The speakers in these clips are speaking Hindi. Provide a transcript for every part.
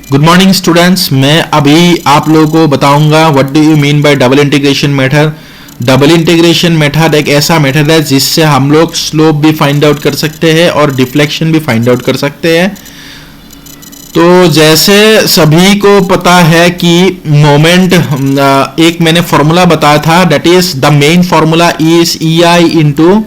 गुड मॉर्निंग स्टूडेंट्स, मैं अभी आप लोगों को बताऊंगा what do you mean by double integration method. Double integration method एक ऐसा मेथड है जिससे हम लोग स्लोप भी फाइंड आउट कर सकते हैं और डिफ्लेक्शन भी फाइंड आउट कर सकते हैं। तो जैसे सभी को पता है कि मोमेंट, एक मैंने फॉर्मूला बताया था, that is the main formula is E I into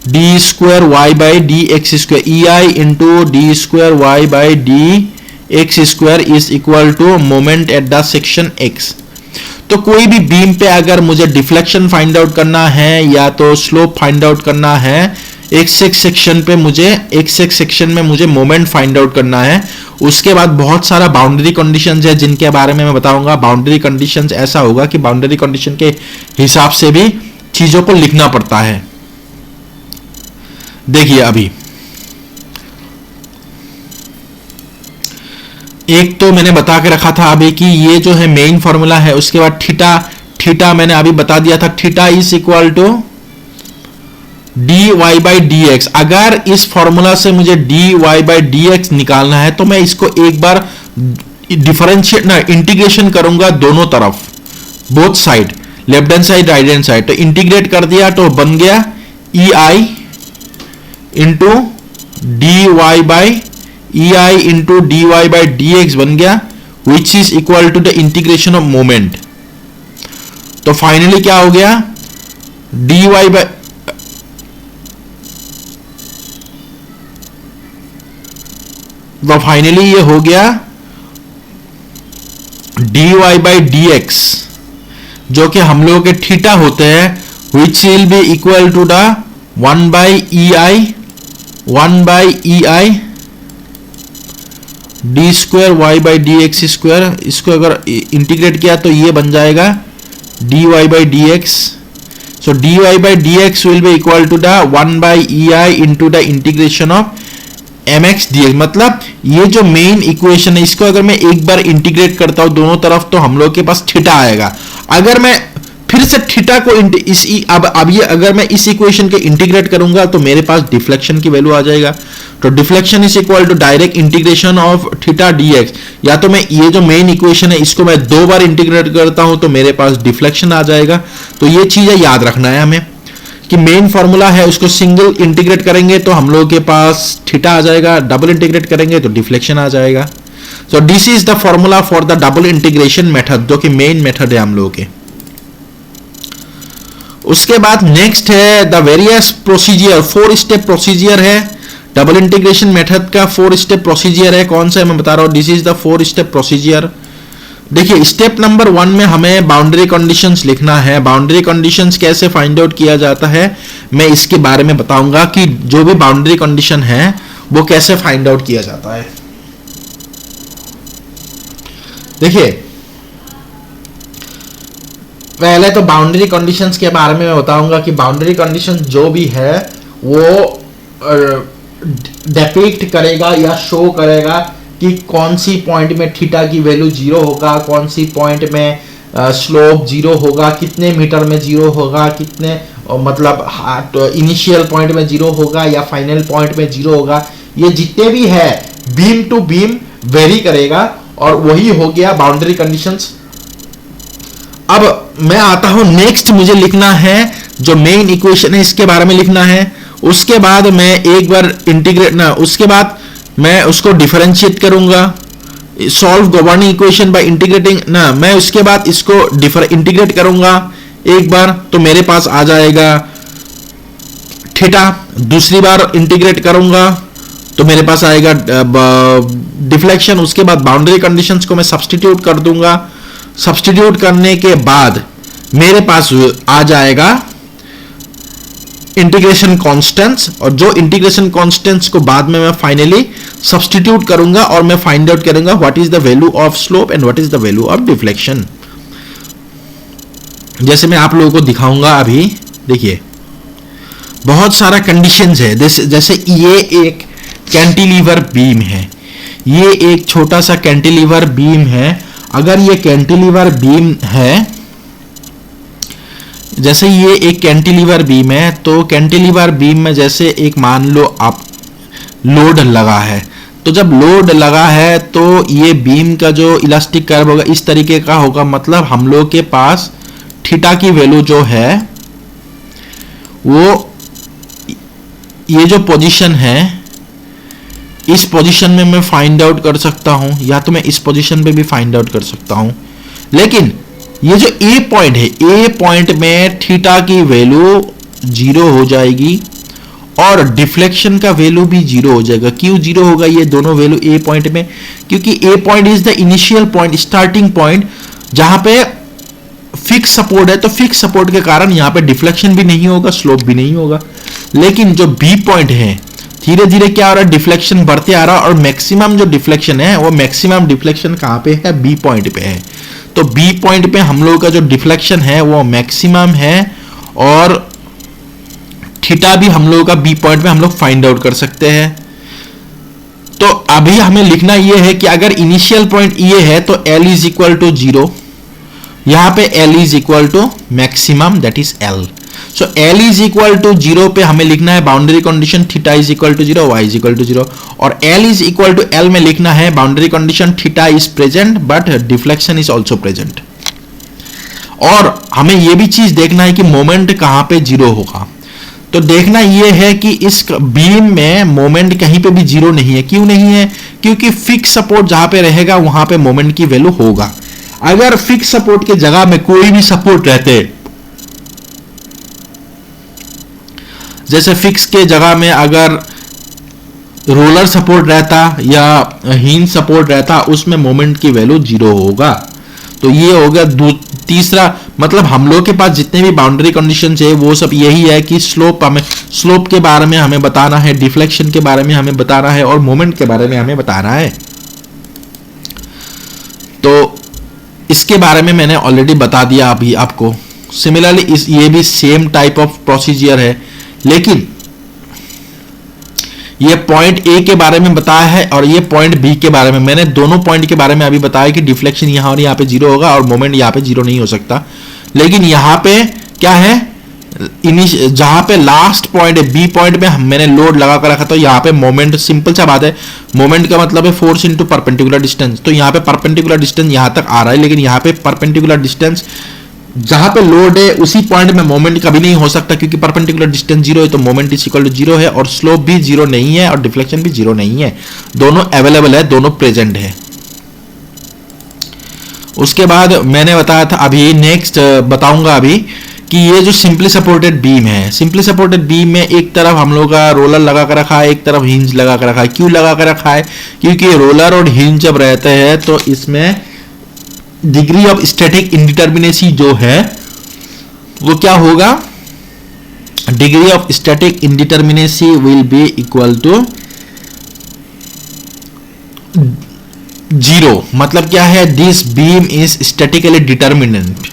D square Y by D X square. E I into D square Y by D X square is equal to moment at the section X. तो कोई भी बीम पे अगर मुझे डिफ्लेक्शन फाइंड आउट करना है या तो स्लोप फाइंड आउट करना है, एक्स एक्स सेक्शन में मुझे मोमेंट फाइंड आउट करना है। उसके बाद बहुत सारा बाउंड्री कंडीशंस है जिनके बारे में मैं बताऊंगा। बाउंड्री कंडीशंस ऐसा होगा कि बाउंड्री कंडीशन के हिसाब से भी चीजों को लिखना पड़ता है। देखिए, अभी एक तो मैंने बता के रखा था अभी कि ये जो है मेन फॉर्मूला है। उसके बाद थीटा मैंने अभी बता दिया था, theta is equal to D Y by D X. अगर इस फॉर्मूला से मुझे D Y by D X निकालना है तो मैं इसको एक बार डिफरेंशिएट इंटीग्रेशन करूंगा दोनों तरफ, both side, left hand side right hand side. तो इंटीग्रेट कर दिया तो बन गया E I into D Y by E I into D Y by D X बन गया, which is equal to the integration of moment. तो फाइनली क्या हो गया, डी वाई बाई तो फाइनली ये हो गया D Y by D X, जो कि हम लोगों के थीटा होते हैं, which will be equal to the 1 by E I D square Y by D X square. इसको अगर इंटीग्रेट किया तो ये बन जाएगा D Y by D X. So D Y by D X will be equal to the 1 by E I into the integration of M X D X. मतलब ये जो मेन इक्वेशन है, इसको अगर मैं एक बार इंटीग्रेट करता हूं दोनों तरफ तो हम लोग के पास थीटा आएगा। अगर मैं फिर से थीटा को अब ये अगर मैं इस इक्वेशन के इंटीग्रेट करूंगा तो मेरे पास डिफ्लेक्शन की वैल्यू आ जाएगा। तो deflection is equal to direct integration of theta D X. या तो मैं ये जो मेन इक्वेशन है इसको मैं दो बार इंटीग्रेट करता हूं तो मेरे पास डिफ्लेक्शन आ जाएगा। तो ये चीजें याद रखना है हमें कि मेन फॉर्मूला है उसको सिंगल इंटीग्रेट करेंगे तो हम लोगों के पास थीटा आ जाएगा, डबल इंटीग्रेट करेंगे तो डिफ्लेक्शन आ जाएगा। So this is the formula for the double integration method, जो कि मेन मेथड है हम लोगों के। उसके बाद नेक्स्ट है the various procedure, 4 step procedure है डबल इंटीग्रेशन मेथड का। 4 स्टेप प्रोसीजर है, कौन सा है मैं बता रहा हूं, this is the 4 step procedure. देखिए, स्टेप नंबर 1 में हमें बाउंड्री कंडीशंस लिखना है। बाउंड्री कंडीशंस कैसे फाइंड आउट किया जाता है मैं इसके बारे में बताऊंगा कि जो भी बाउंड्री कंडीशन है वो कैसे फाइंड आउट किया जाता है। देखिए, पहले तो बाउंड्री कंडीशंस के बारे में मैं बताऊंगा कि बाउंड्री कंडीशन जो भी है वो डिपिक्ट करेगा या शो करेगा कि कौन सी पॉइंट में थीटा की वैल्यू 0 होगा, कौन सी पॉइंट में स्लोप 0 होगा, कितने मीटर में 0 होगा, कितने मतलब इनिशियल पॉइंट में 0 होगा या फाइनल पॉइंट में 0 होगा। ये जितने भी है बीम टू बीम वेरी करेगा और वही हो गया बाउंड्री कंडीशंस। अब मैं आता हूं नेक्स्ट, मुझे लिखना है जो मेन इक्वेशन है इसके बारे में लिखना है। उसके बाद मैं एक बार उसके बाद मैं उसको डिफरेंशिएट करूंगा, solve governing equation by integrating मैं उसके बाद इसको इंटीग्रेट करूंगा एक बार तो मेरे पास आ जाएगा थीटा। दूसरी बार इंटीग्रेट करूंगा तो मेरे पास आएगा डिफ्लेक्शन। उसके बाद बाउंड्री कंडीशंस को मैं सब्स्टिट्यूट कर दूंगा। सब्स्टिट्यूट करने के बाद मेरे पास आ जाएगा इंटीग्रेशन कांस्टेंट्स, और जो इंटीग्रेशन कांस्टेंट्स को बाद में मैं फाइनली सब्स्टिट्यूट करूंगा और मैं फाइंड आउट करूंगा what is the value of slope and what is the value of deflection. जैसे मैं आप लोगों को दिखाऊंगा अभी। देखिए, बहुत सारा कंडीशंस है। जैसे ये एक कैंटिलीवर बीम है, ये एक छोटा सा कैंटिलीवर बीम है। अगर ये कैंटिलीवर बीम है, जैसे ये एक कैंटिलीवर बीम है, तो कैंटिलीवर बीम में जैसे एक मान लो आप लोड लगा है तो जब लोड लगा है तो ये बीम का जो इलास्टिक कर्व होगा इस तरीके का होगा, मतलब हम लोग के पास थीटा की वैल्यू जो है वो ये जो पोजीशन है इस पोजीशन में मैं फाइंड आउट कर सकता हूं, या तो मैं इस पोजीशन पे भी फाइंड आउट कर सकता हूं। लेकिन ये जो ए पॉइंट है, ए पॉइंट में थीटा की वैल्यू 0 हो जाएगी और डिफ्लेक्शन का वैल्यू भी 0 हो जाएगा। क्यों 0 होगा ये दोनों वैल्यू ए पॉइंट में? क्योंकि A point is the initial point, starting point, जहां पे फिक्स सपोर्ट है। तो फिक्स सपोर्ट के कारण यहां पे डिफ्लेक्शन भी नहीं होगा, स्लोप भी नहीं होगा। लेकिन जो बी पॉइंट है, धीरे धीरे क्या हो रहा है, डिफ्लेक्शन बढ़ते आ रहा है, और मैक्सिमम जो डिफ्लेक्शन है वो मैक्सिमम डिफ्लेक्शन कहां पे है, बी पॉइंट पे है। तो बी पॉइंट पे हम लोग का जो डिफ्लेक्शन है वो मैक्सिमम है, और थीटा भी हम लोगों का बी पॉइंट में हम लोग फाइंड आउट कर सकते हैं। तो अभी हमें लिखना यह है कि अगर इनिशियल पॉइंट ये है तो L इज इक्वल टू 0, यहां पे L is equal to maximum, that is L। So L is equal to 0 पे हमें लिखना है boundary condition theta is equal to 0, y is equal to 0, और L is equal to L में लिखना है boundary condition theta is present but deflection is also present. और हमें यह भी चीज देखना है कि मोमेंट कहां पे 0 होगा। तो देखना यह है कि इस बीम में मोमेंट कहीं पे भी 0 नहीं है। क्यों नहीं है? क्योंकि फिक्स सपोर्ट जहां पे रहेगा वहां पे मोमेंट की वैल्यू होगा। अगर फिक्स सपोर्ट के जगह में कोई भी सपोर्ट रहते, जैसे फिक्स के जगह में अगर रोलर सपोर्ट रहता या हिंज सपोर्ट रहता, उसमें मोमेंट की वैल्यू 0 होगा। तो ये हो गया तीसरा, मतलब हम लोग के पास जितने भी बाउंड्री कंडीशंस है वो सब यही है कि स्लोप के बारे में हमें बताना है, डिफ्लेक्शन के बारे में हमें बताना है, और मोमेंट के बारे में हमें बताना है। तो इसके बारे में मैंने ऑलरेडी बता दिया अभी आपको। सिमिलरली ये भी सेम टाइप ऑफ प्रोसीजर है, लेकिन ये पॉइंट ए के बारे में बताया है और ये पॉइंट बी के बारे में। मैंने दोनों पॉइंट के बारे में अभी बताया कि डिफ्लेक्शन यहां और यहां पे 0 होगा और मोमेंट यहां पे 0 नहीं हो सकता। लेकिन यहां पे क्या है, जहां पे लास्ट पॉइंट है बी पॉइंट में मैंने लोड लगा कर रखा, तो यहां पे मोमेंट, सिंपल सा बात है, मोमेंट का मतलब है फोर्स इनटू परपेंडिकुलर डिस्टेंस। तो यहां पे परपेंडिकुलर डिस्टेंस यहां तक आ रहा है, लेकिन यहां पे परपेंडिकुलर डिस्टेंस जहां पे लोड है उसी पॉइंट में मोमेंट कभी नहीं हो सकता, क्योंकि परपेंडिकुलर डिस्टेंस 0 है, तो मोमेंट इज इक्वल टू 0 है, और स्लोप भी 0 नहीं है और डिफ्लेक्शन भी 0 नहीं है। दोनों अवेलेबल है, दोनों प्रेजेंट है। उसके बाद मैंने बताया था, अभी नेक्स्ट बताऊंगा अभी कि ये जो सिंपली सपोर्टेड बीम है, सिंपली सपोर्टेड बीम में एक तरफ हम लोग का रोलर लगा कर रखा है, एक तरफ हिंज लगा कर रखा है। क्यों लगा कर रखा है? क्योंकि रोलर और हिंज जब रहते हैं तो इसमें डिग्री ऑफ स्टैटिक इंडिटरमिनेसी जो है वो क्या होगा, degree of static indeterminacy will be equal to 0। मतलब क्या है, this beam is statically determinant.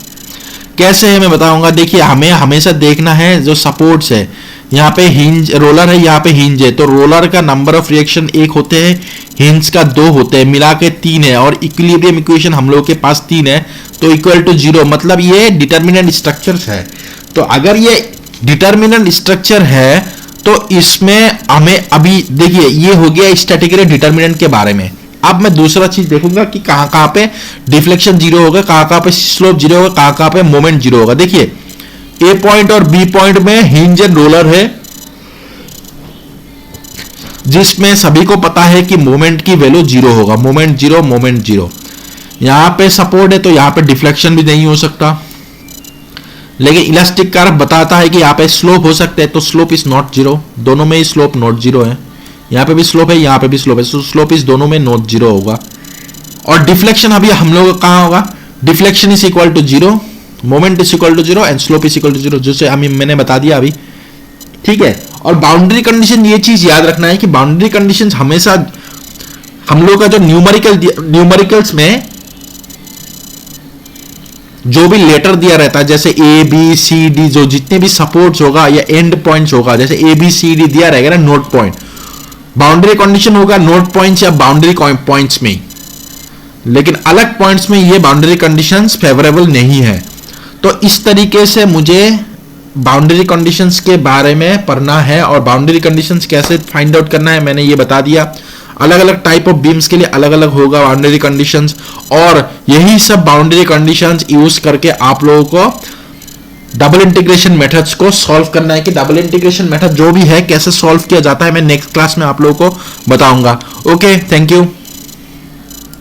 कैसे है मैं बताऊंगा। देखिए, हमें हमेशा देखना है जो सपोर्ट्स है, यहाँ पे हिंज रोलर है, यहाँ पे हिंज है, तो रोलर का नंबर ऑफ रिएक्शन 1 होते हैं, हिंज का 2 होते हैं, मिला के 3 है, और इक्विलिब्रियम इक्वेशन हम लोग के पास 3 है, तो इक्वल टू 0। मतलब ये डिटर्मिनेंट स्ट्रक्चर्स है। तो अगर ये डिटर्मिनेंट स्ट्रक्चर है तो इसमें हमें अभी देखिए ये हो गया स्टैटिकली डिटर्मिनेंट के बारे में। अब मैं दूसरा चीज देखूंगा कि कहां कहां पे डिफ्लेक्शन 0 होगा, कहां कहां पे स्लोप 0 होगा, कहां कहां पे मोमेंट 0 होगा। देखिए, ए पॉइंट और बी पॉइंट में हिंज एंड रोलर है, जिसमें सभी को पता है कि मोमेंट की वैल्यू 0 होगा, मोमेंट 0, मोमेंट 0। यहां पे सपोर्ट है तो यहां पे डिफ्लेक्शन भी नहीं हो सकता, लेकिन इलास्टिक कर्व बताता है कि यहां पे स्लोप हो सकता है, तो स्लोप इज नॉट 0। दोनों में ही स्लोप नॉट 0 है, यहां पे भी स्लोप है, यहां पे भी स्लोप है, तो स्लोप इज दोनों में नॉट 0 होगा। और डिफ्लेक्शन अभी हम लोग कहां होगा, deflection is equal to 0, moment is equal to 0 and slope is equal to 0, जिसे मैंने बता दिया अभी। ठीक है। और बाउंड्री कंडीशन, ये चीज याद रखना है कि बाउंड्री कंडीशंस हमेशा हम लोग का जो न्यूमेरिकल्स में जो भी लेटर दिया रहता है, जैसे ए बी सी डी, जो जितने भी सपोर्ट्स होगा या एंड पॉइंट्स होगा, जैसे ए बी सी डी दिया रहेगा ना नोट पॉइंट, बाउंड्री कंडीशन होगा नोट पॉइंट्स या बाउंड्री पॉइंट्स में, लेकिन अलग पॉइंट्स में ये बाउंड्री कंडीशंस फेवरेबल नहीं है। तो इस तरीके से मुझे बाउंड्री कंडीशंस के बारे में पढ़ना है, और बाउंड्री कंडीशंस कैसे फाइंड आउट करना है मैंने ये बता दिया। अलग अलग टाइप ऑफ बीम्स के लिए अलग अलग होगा बाउंड्री कंडीशंस, और यही सब बाउंड्री कंडीशंस यूज करके आप लोगों को डबल इंटीग्रेशन मेथड्स को सॉल्व करना है। कि डबल इंटीग्रेशन मेथड जो भी है कैसे सॉल्व किया जाता है, मैं नेक्स्ट क्लास में आप लोगों को बताऊंगा। Okay, thank you.